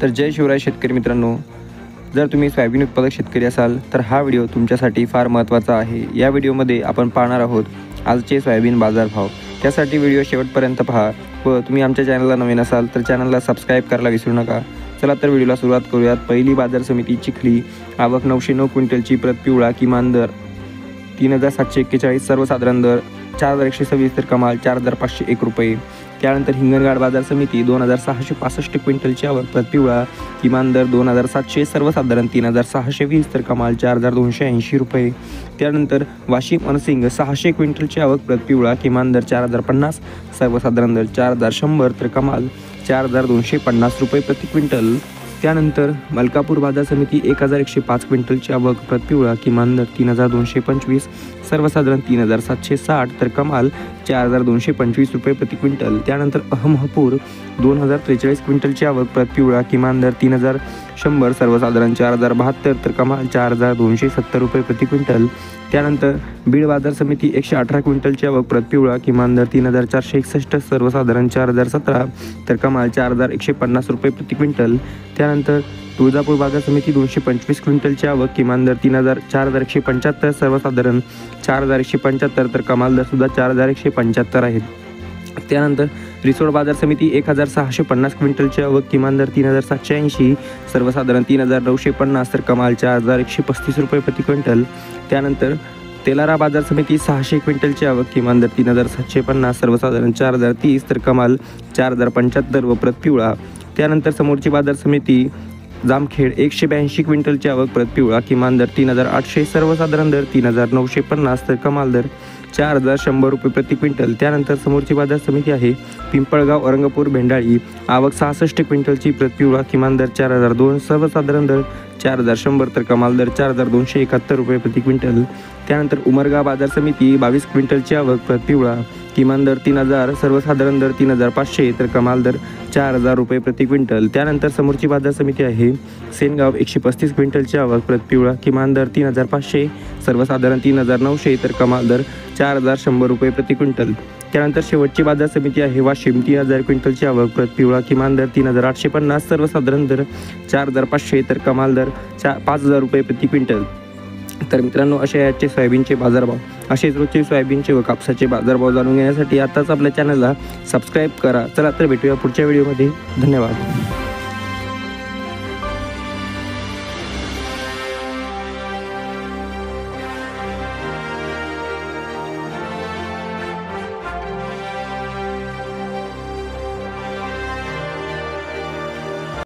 तर जय शिवराय शेतकरी मित्रांनो, जर तुम्ही सोयाबीन उत्पादक शेतकरी असाल तर हा व्हिडिओ तुमच्यासाठी फार महत्त्वाचा आहे। या व्हिडिओमध्ये आपण पाहणार आहोत आजचे सोयाबीन बाजारभाव। त्यासाठी व्हिडिओ शेवटपर्यंत पहा व तुम्ही आमच्या चॅनलला नवीन असाल तर चॅनलला सबस्क्राईब करायला विसरू नका। चला तर व्हिडिओला सुरुवात करूयात। पहिली बाजार समिती चिखली, आवक 909 क्विंटलची, प्रत पिवळा किमान दर 3741, सर्वसाधारण दर 4126 तर कमाल 4501 रुपये। त्यानंतर हिंगणघाट बाजार समिती 2665 क्विंटलची आवक, प्रत पिवळा किमान दर 2700, सर्वसाधारण 3620 तर कमाल 4280 रुपये। त्यानंतर वाशिम अनसिंग 600 क्विंटलची आवक, प्रत पिवळा किमान दर 4050, सर्वसाधारण दर 4100 तर कमाल 4250 रुपये प्रति क्विंटल। त्यानंतर मलकापूर बाजार समिती 1105 क्विंटलची आवक, प्रत पिवळा किमान दर 3225, सर्वसाधारण 3760 तर कमाल 4225 रुपये प्रति क्विंटल। त्यानंतर अहमदपूर 2043 क्विंटलची आवक, प्रत पिवळा किमान दर 3100, सर्वसाधारण 4072 तर कमाल 4270 रुपये प्रति क्विंटल। त्यानंतर बीड बाजार समिती 118 क्विंटलची आवक, प्रत पिवळा किमान दर 3461, सर्वसाधारण 4017 तर कमाल 4150 रुपये प्रति क्विंटल। त्यानंतर तुळजापूर बाजार समिती 225 क्विंटलची आवक, किमान दर 4175, सर्वसाधारण 4175 तर कमाल दर सुद्धा 4175 आहेत। त्यानंतर रिसोड बाजार समिती 1650 क्विंटलची आवक, किमान दर 3780, सर्वसाधारण 3950 तर कमाल 4135 रुपये प्रति क्विंटल। त्यानंतर तेलारा बाजार समिती 600 क्विंटलची आवक, किमान दर 3750, सर्वसाधारण 4030 तर कमाल 4075 व प्रत पिवळा। त्यानंतर समोरची बाजार समिती जामखेड 182 क्विंटलची आवक, प्रत पिवळा किमान दर 3800, सर्वसाधारण दर 3950 तर कमाल दर 4100 रुपये प्रति क्विंटल। त्यानंतर समोरची बाजार समिती आहे पिंपळगाव औरंगापूर भेंडाळी, आवक 66 क्विंटलची, प्रत पिवळा किमान दर 4002, सर्वसाधारण दर 4100 तर कमाल दर 4271 रुपये प्रति क्विंटल। त्यानंतर उमरगा बाजार समिती 22 क्विंटलची आवक, प्रत पिवळा किमान दर 3000, सर्वसाधारण दर 3500 तर कमाल दर 4000 रुपये प्रति क्विंटल। त्यानंतर समोरची बाजार समिती आहे सेनगाव 135 क्विंटलची आवक, प्रत पिवळा किमान दर 3500, सर्वसाधारण 3900 तर कमाल दर 4100 रुपये प्रति क्विंटल। त्यानंतर शेवटची बाजार समिती आहे वाशिम 3000 क्विंटलची आवक, प्रत पिवळा किमान दर 3850, सर्वसाधारण दर 4500 तर कमाल दर 5000 रुपये प्रति क्विंटल। तर मित्रांनो, असे याचे सोयाबीनचे बाजारभाव, असेच रोजचे सोयाबीनचे व कापसाचे बाजारभाव जाणून घेण्यासाठी आताच आपल्या चॅनलला सबस्क्राईब करा। चला तर भेटूया पुढच्या व्हिडिओमध्ये। धन्यवाद।